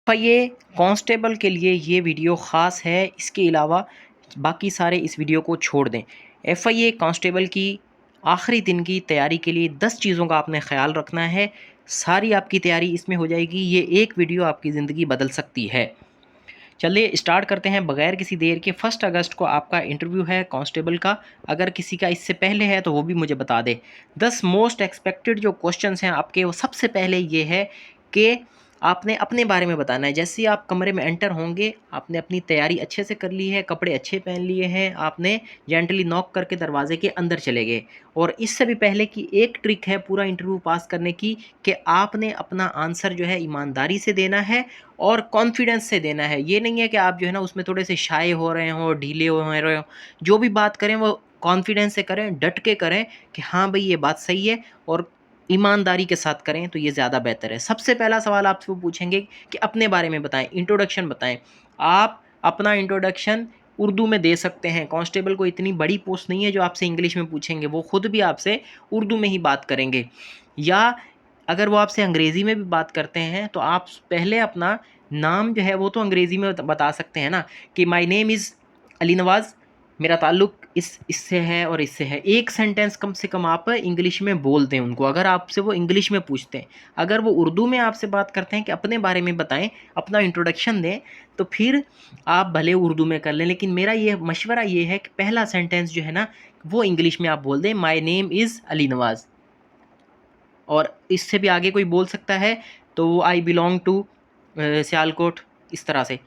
ये कांस्टेबल के लिए ये वीडियो ख़ास है। इसके अलावा बाकी सारे इस वीडियो को छोड़ दें। एफआईए कांस्टेबल की आखिरी दिन की तैयारी के लिए 10 चीज़ों का आपने ख्याल रखना है। सारी आपकी तैयारी इसमें हो जाएगी। ये एक वीडियो आपकी ज़िंदगी बदल सकती है। चलिए स्टार्ट करते हैं बगैर किसी देर के। 1 अगस्त को आपका इंटरव्यू है कांस्टेबल का। अगर किसी का इससे पहले है तो वो भी मुझे बता दे। 10 मोस्ट एक्सपेक्टेड जो क्वेश्चंस हैं आपके, वो सबसे पहले ये है कि आपने अपने बारे में बताना है। जैसे ही आप कमरे में एंटर होंगे, आपने अपनी तैयारी अच्छे से कर ली है, कपड़े अच्छे पहन लिए हैं, आपने जेंटली नॉक करके दरवाजे के अंदर चले गए। और इससे भी पहले की एक ट्रिक है पूरा इंटरव्यू पास करने की, कि आपने अपना आंसर जो है ईमानदारी से देना है और कॉन्फिडेंस से देना है। ये नहीं है कि आप जो है ना उसमें थोड़े से शाय हो रहे हो, ढीले हो रहे हो। जो भी बात करें वो कॉन्फिडेंस से करें, डट के करें कि हाँ भाई ये बात सही है, और ईमानदारी के साथ करें तो ये ज़्यादा बेहतर है। सबसे पहला सवाल आपसे वो पूछेंगे कि अपने बारे में बताएं, इंट्रोडक्शन बताएं। आप अपना इंट्रोडक्शन उर्दू में दे सकते हैं। कांस्टेबल को इतनी बड़ी पोस्ट नहीं है जो आपसे इंग्लिश में पूछेंगे, वो खुद भी आपसे उर्दू में ही बात करेंगे। या अगर वो आपसे अंग्रेज़ी में भी बात करते हैं तो आप पहले अपना नाम जो है वो तो अंग्रेज़ी में बता सकते हैं ना, कि माय नेम इज़ अली नवाज़, मेरा ताल्लुक़ इससे है और इससे है। एक सेंटेंस कम से कम आप इंग्लिश में बोल दें उनको, अगर आपसे वो इंग्लिश में पूछते हैं। अगर वो उर्दू में आपसे बात करते हैं कि अपने बारे में बताएं, अपना इंट्रोडक्शन दें, तो फिर आप भले उर्दू में कर लें, लेकिन मेरा ये मशवरा ये है कि पहला सेंटेंस जो है ना वो इंग्लिश में आप बोल दें, माय नेम इज़ अली नवाज़। और इससे भी आगे कोई बोल सकता है तो आई बिलोंग टू सियालकोट, इस तरह से।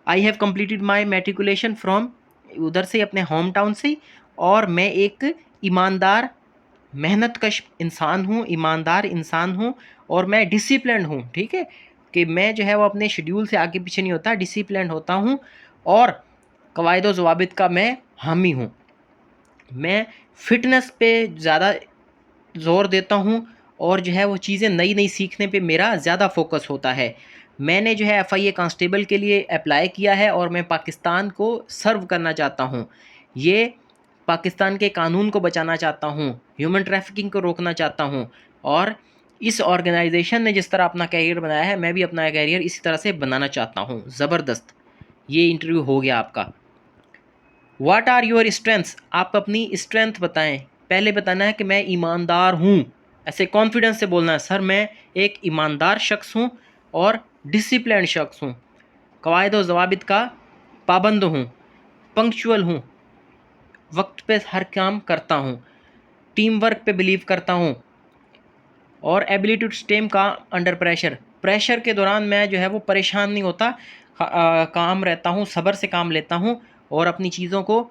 I have completed my matriculation from, उधर से अपने होम टाउन से। और मैं एक ईमानदार मेहनतकश इंसान हूँ, ईमानदार इंसान हूँ, और मैं डिसिप्लिन्ड हूँ। ठीक है, कि मैं जो है वो अपने शेड्यूल से आगे पीछे नहीं होता, डिसिप्लिन्ड होता हूँ, और कवायद व ज़वाबित का मैं हामी हूँ। मैं फ़िटनेस पे ज़्यादा ज़ोर देता हूँ, और जो है वो चीज़ें नई नई सीखने पे मेरा ज़्यादा फोकस होता है। मैंने जो है एफआईए कांस्टेबल के लिए अप्लाई किया है, और मैं पाकिस्तान को सर्व करना चाहता हूँ। ये पाकिस्तान के कानून को बचाना चाहता हूँ, ह्यूमन ट्रैफिकिंग को रोकना चाहता हूँ। और इस ऑर्गेनाइजेशन ने जिस तरह अपना कैरियर बनाया है, मैं भी अपना कैरियर इसी तरह से बनाना चाहता हूँ। ज़बरदस्त, ये इंटरव्यू हो गया आपका। व्हाट आर योर स्ट्रेंथ्स, आप अपनी स्ट्रेंथ बताएं। पहले बताना है कि मैं ईमानदार हूँ, ऐसे कॉन्फिडेंस से बोलना है, सर मैं एक ईमानदार शख्स हूँ और डिसिप्लिन्ड शख्स हूँ, कवायद व ज़वाबित का पाबंद हूँ, पंक्चुअल हूँ, वक्त पे हर काम करता हूँ, टीम वर्क पे बिलीव करता हूँ, और एबिलिटी टू स्टेम का अंडर प्रेशर, प्रेशर के दौरान मैं जो है वो परेशान नहीं होता, काम रहता हूँ, सब्र से काम लेता हूँ, और अपनी चीज़ों को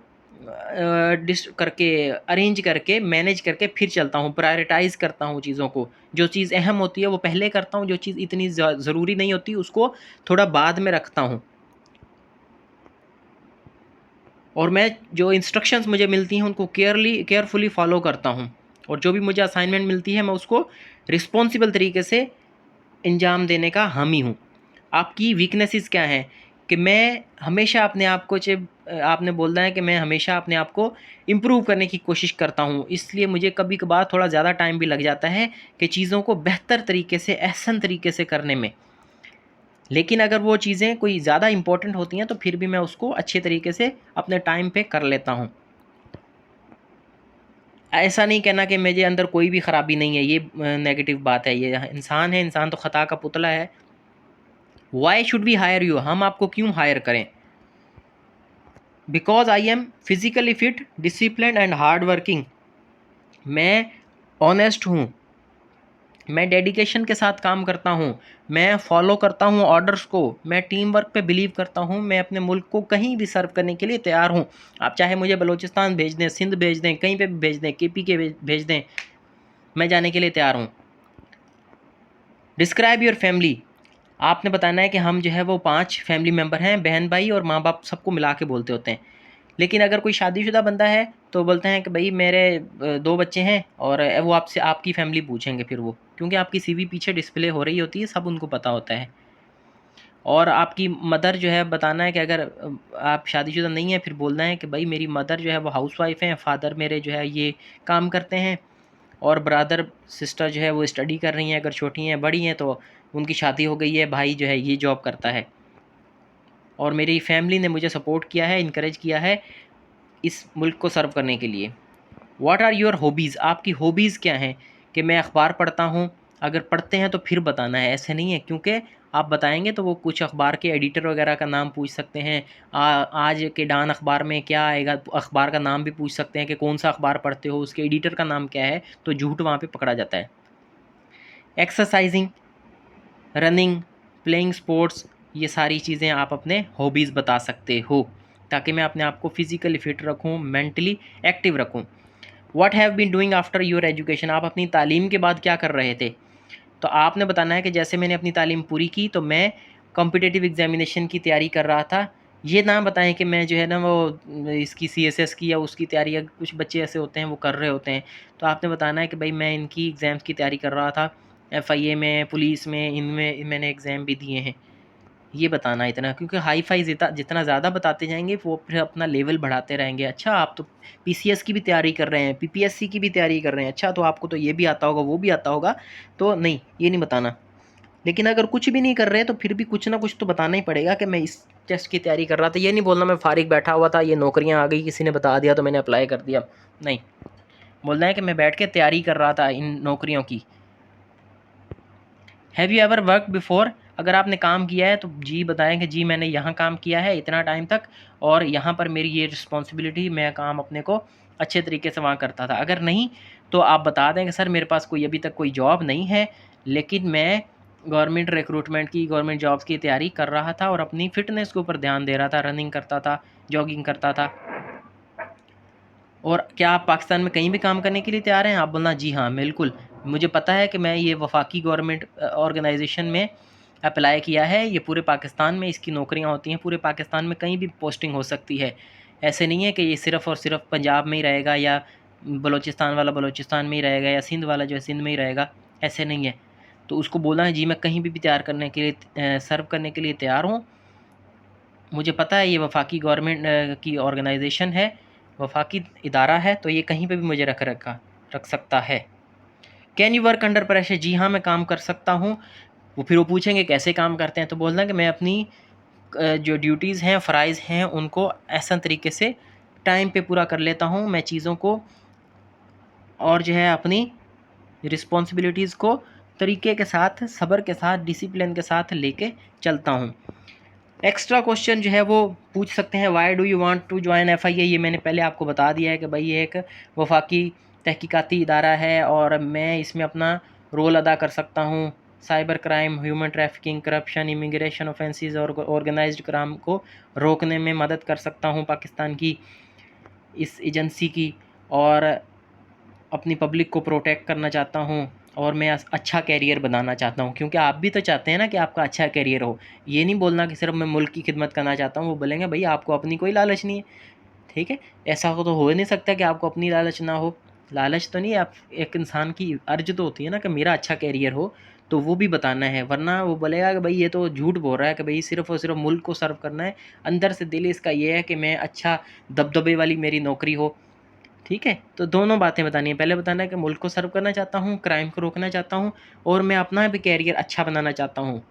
डिस करके, अरेंज करके, मैनेज करके फिर चलता हूँ, प्रायोरिटाइज़ करता हूँ चीज़ों को। जो चीज़ अहम होती है वो पहले करता हूँ, जो चीज़ इतनी ज़रूरी नहीं होती उसको थोड़ा बाद में रखता हूँ। और मैं जो इंस्ट्रक्शंस मुझे मिलती हैं उनको केयरफुली फॉलो करता हूँ, और जो भी मुझे असाइनमेंट मिलती है मैं उसको रिस्पॉन्सिबल तरीके से अंजाम देने का हामी हूँ। आपकी वीकनेसेस क्या हैं, कि मैं हमेशा अपने आप को आपने बोलना है कि मैं हमेशा अपने आप को इम्प्रूव करने की कोशिश करता हूँ, इसलिए मुझे कभी कभार थोड़ा ज़्यादा टाइम भी लग जाता है कि चीज़ों को बेहतर तरीके से, एहसन तरीके से करने में। लेकिन अगर वो चीज़ें कोई ज़्यादा इम्पोर्टेंट होती हैं तो फिर भी मैं उसको अच्छे तरीके से अपने टाइम पे कर लेता हूँ। ऐसा नहीं कहना कि मेरे अंदर कोई भी ख़राबी नहीं है, ये नेगेटिव बात है। ये इंसान है, इंसान तो ख़ता का पुतला है। Why should we hire you, हम आपको क्यों हायर करें? Because I am physically fit, discipline and hard working, मैं ऑनेस्ट हूँ, मैं डेडिकेशन के साथ काम करता हूँ, मैं फॉलो करता हूँ ऑर्डर्स को, मैं टीम वर्क पे बिलीव करता हूँ, मैं अपने मुल्क को कहीं भी सर्व करने के लिए तैयार हूँ। आप चाहे मुझे बलूचिस्तान भेज दें, सिंध भेज दें, कहीं पे भी भेज दें, केपी के भेज दें, मैं जाने के लिए तैयार हूँ। डिस्क्राइब योर फैमिली, आपने बताना है कि हम जो है वो 5 फैमिली मेम्बर हैं, बहन भाई और माँ बाप सबको मिला के बोलते होते हैं। लेकिन अगर कोई शादीशुदा बंदा है तो बोलते हैं कि भाई मेरे 2 बच्चे हैं, और वो आपसे आपकी फैमिली पूछेंगे फिर वो, क्योंकि आपकी सीवी पीछे डिस्प्ले हो रही होती है, सब उनको पता होता है। और आपकी मदर जो है बताना है कि अगर आप शादीशुदा नहीं हैं फिर बोलना है कि भाई मेरी मदर जो है वो हाउसवाइफ हैं, फादर मेरे जो है ये काम करते हैं, और ब्रदर सिस्टर जो है वो स्टडी कर रही हैं, अगर छोटी हैं, बड़ी हैं तो उनकी शादी हो गई है, भाई जो है ये जॉब करता है, और मेरी फैमिली ने मुझे सपोर्ट किया है, इनकरेज किया है इस मुल्क को सर्व करने के लिए। व्हाट आर योर हॉबीज़, आपकी हॉबीज़ क्या हैं? कि मैं अखबार पढ़ता हूँ, अगर पढ़ते हैं तो फिर बताना है, ऐसे नहीं है, क्योंकि आप बताएंगे तो वो कुछ अखबार के एडिटर वगैरह का नाम पूछ सकते हैं। आज के डॉन अखबार में क्या आएगा, अखबार का नाम भी पूछ सकते हैं कि कौन सा अखबार पढ़ते हो, उसके एडिटर का नाम क्या है, तो झूठ वहाँ पे पकड़ा जाता है। एक्सरसाइजिंग, रनिंग, प्लेइंग स्पोर्ट्स, ये सारी चीज़ें आप अपने हॉबीज़ बता सकते हो, ताकि मैं अपने आप को फिज़िकली फ़िट रखूँ, मेंटली एक्टिव रखूँ। What have been doing after your education, आप अपनी तालीम के बाद क्या कर रहे थे? तो आपने बताना है कि जैसे मैंने अपनी तालीम पूरी की तो मैं कॉम्पिटिटिव एग्जामिनेशन की तैयारी कर रहा था। ये ना बताएं कि मैं जो है ना वो इसकी सीएसएस की या उसकी तैयारी, या कुछ बच्चे ऐसे होते हैं वो कर रहे होते हैं, तो आपने बताना है कि भाई मैं इनकी एग्ज़ाम्स की तैयारी कर रहा था, एफआईए में, पुलिस में, इनमें मैंने एग्ज़ाम भी दिए हैं। ये बताना इतना, क्योंकि हाई फाई जितना ज़्यादा बताते जाएंगे वो फिर अपना लेवल बढ़ाते रहेंगे। अच्छा आप तो पीसीएस की भी तैयारी कर रहे हैं, पीपीएससी की भी तैयारी कर रहे हैं, अच्छा तो आपको तो ये भी आता होगा वो भी आता होगा, तो नहीं, ये नहीं बताना। लेकिन अगर कुछ भी नहीं कर रहे तो फिर भी कुछ ना कुछ तो बताना ही पड़ेगा कि मैं इस टेस्ट की तैयारी कर रहा था। ये नहीं बोलना मैं फारिग बैठा हुआ था, ये नौकरियां आ गई, किसी ने बता दिया तो मैंने अप्लाई कर दिया, नहीं। बोलना है कि मैं बैठ के तैयारी कर रहा था इन नौकरियों की। Have you ever work before, अगर आपने काम किया है तो जी बताएं कि जी मैंने यहाँ काम किया है इतना टाइम तक, और यहाँ पर मेरी ये रिस्पॉन्सिबिलिटी, मैं काम अपने को अच्छे तरीके से वहाँ करता था। अगर नहीं तो आप बता दें कि सर मेरे पास कोई अभी तक कोई जॉब नहीं है, लेकिन मैं गवर्नमेंट रिक्रूटमेंट की, गवर्नमेंट जॉब्स की तैयारी कर रहा था और अपनी फ़िटनेस के ऊपर ध्यान दे रहा था, रनिंग करता था, जॉगिंग करता था। और क्या आप पाकिस्तान में कहीं भी काम करने के लिए तैयार हैं? आप बोलना जी हाँ बिल्कुल, मुझे पता है कि मैं ये वफाकी गवर्नमेंट ऑर्गेनाइजेशन में अप्लाई किया है, ये पूरे पाकिस्तान में इसकी नौकरियां होती हैं, पूरे पाकिस्तान में कहीं भी पोस्टिंग हो सकती है। ऐसे नहीं है कि ये सिर्फ़ और सिर्फ पंजाब में ही रहेगा, या बलूचिस्तान वाला बलूचिस्तान में ही रहेगा, या सिंध वाला जो है सिंध में ही रहेगा, ऐसे नहीं है। तो उसको बोला है जी मैं कहीं भी तैयार करने के लिए, सर्व करने के लिए तैयार हूँ। मुझे पता है ये वफाकी गवर्नमेंट की ऑर्गेनाइजेशन है, वफाकी इदारा है, तो ये कहीं पे भी मुझे रख सकता है। Can you work under pressure, जी हाँ मैं काम कर सकता हूँ। वो फिर वो पूछेंगे कैसे काम करते हैं, तो बोलना कि मैं अपनी जो ड्यूटीज़ हैं, फ़राइज़ हैं, उनको ऐसा तरीके से टाइम पे पूरा कर लेता हूँ, मैं चीज़ों को और जो है अपनी रिस्पॉन्सिबिलिटीज़ को तरीके के साथ, सब्र के साथ, डिसिप्लिन के साथ लेके चलता हूँ। एक्स्ट्रा क्वेश्चन जो है वो पूछ सकते हैं, why do you want to join FIA, ये मैंने पहले आपको बता दिया है कि भाई ये एक वफाकी तहकीकाती इदारा है और मैं इसमें अपना रोल अदा कर सकता हूँ। Cyber crime, human trafficking, corruption, immigration offences और ऑर्गेनाइज्ड क्राइम को रोकने में मदद कर सकता हूँ पाकिस्तान की इस एजेंसी की, और अपनी पब्लिक को प्रोटेक्ट करना चाहता हूँ, और मैं अच्छा कैरियर बनाना चाहता हूँ, क्योंकि आप भी तो चाहते हैं ना कि आपका अच्छा कैरियर हो। ये नहीं बोलना कि सिर्फ मैं मुल्क की खिदमत करना चाहता हूँ, वो बोलेंगे भाई आपको अपनी कोई लालच नहीं है, ठीक है। ऐसा हो तो हो ही नहीं सकता कि आपको अपनी लालच ना हो। लालच तो नहीं, आप एक इंसान की अर्ज तो होती है ना कि मेरा अच्छा कैरियर हो, तो वो भी बताना है, वरना वो बोलेगा कि भाई ये तो झूठ बोल रहा है कि भाई सिर्फ और सिर्फ मुल्क को सर्व करना है। अंदर से दिल इसका ये है कि मैं अच्छा दबदबे वाली मेरी नौकरी हो, ठीक है। तो दोनों बातें बतानी है, पहले बताना है कि मुल्क को सर्व करना चाहता हूँ, क्राइम को रोकना चाहता हूँ, और मैं अपना भी कैरियर अच्छा बनाना चाहता हूँ।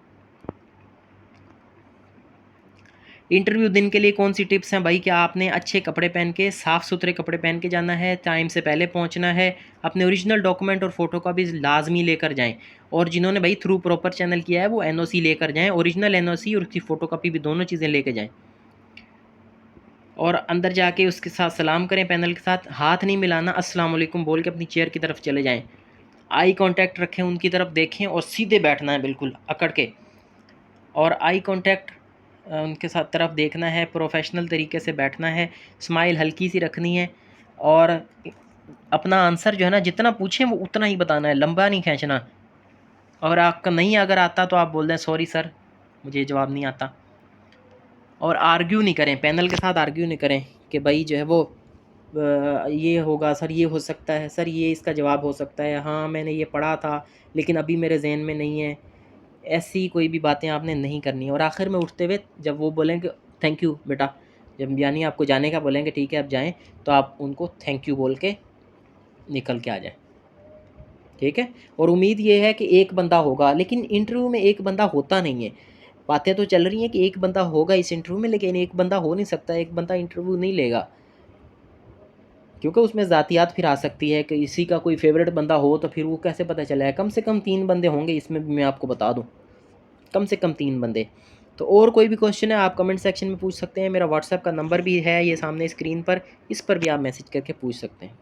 इंटरव्यू दिन के लिए कौन सी टिप्स हैं भाई? क्या आपने अच्छे कपड़े पहन के, साफ़ सुथरे कपड़े पहन के जाना है, टाइम से पहले पहुंचना है, अपने ओरिजिनल डॉक्यूमेंट और फ़ोटो का भी लाजमी लेकर जाएं, और जिन्होंने भाई थ्रू प्रॉपर चैनल किया है वो एनओसी लेकर जाएं, ओरिजिनल एनओसी और उसकी फ़ोटो कापी भी, दोनों चीज़ें लेके जाएँ। और अंदर जाके उसके साथ सलाम करें, पैनल के साथ हाथ नहीं मिलाना, अस्सलाम वालेकुम बोल के अपनी चेयर की तरफ चले जाएं। आई कांटेक्ट रखें, उनकी तरफ देखें और सीधे बैठना है बिल्कुल अकड़ के, और आई कांटेक्ट उनके साथ तरफ देखना है, प्रोफेशनल तरीके से बैठना है, स्माइल हल्की सी रखनी है, और अपना आंसर जो है ना जितना पूछें वो उतना ही बताना है, लंबा नहीं खींचना। और आपका नहीं अगर आता तो आप बोल दें सॉरी सर मुझे जवाब नहीं आता। और आर्ग्यू नहीं करें, पैनल के साथ आर्ग्यू नहीं करें कि भाई जो है वो ये होगा सर, ये हो सकता है सर, ये इसका जवाब हो सकता है, हाँ मैंने ये पढ़ा था लेकिन अभी मेरे जहन में नहीं है। ऐसी कोई भी बातें आपने नहीं करनी। और आखिर में उठते हुए जब वो बोलेंगे थैंक यू बेटा, जब यानी आपको जाने का बोलेंगे ठीक है आप जाएं, तो आप उनको थैंक यू बोल के निकल के आ जाएं। ठीक है। और उम्मीद ये है कि एक बंदा होगा, लेकिन इंटरव्यू में एक बंदा होता नहीं है। बातें तो चल रही हैं कि एक बंदा होगा इस इंटरव्यू में, लेकिन एक बंदा हो नहीं सकता, एक बंदा इंटरव्यू नहीं लेगा, क्योंकि उसमें ज़ातियात फिर आ सकती है कि इसी का कोई फ़ेवरेट बंदा हो तो फिर वो कैसे पता चलेगा। कम से कम 3 बंदे होंगे इसमें भी, मैं आपको बता दूँ, कम से कम 3 बंदे। तो और कोई भी क्वेश्चन है आप कमेंट सेक्शन में पूछ सकते हैं। मेरा व्हाट्सएप का नंबर भी है ये सामने स्क्रीन पर, इस पर भी आप मैसेज करके पूछ सकते हैं।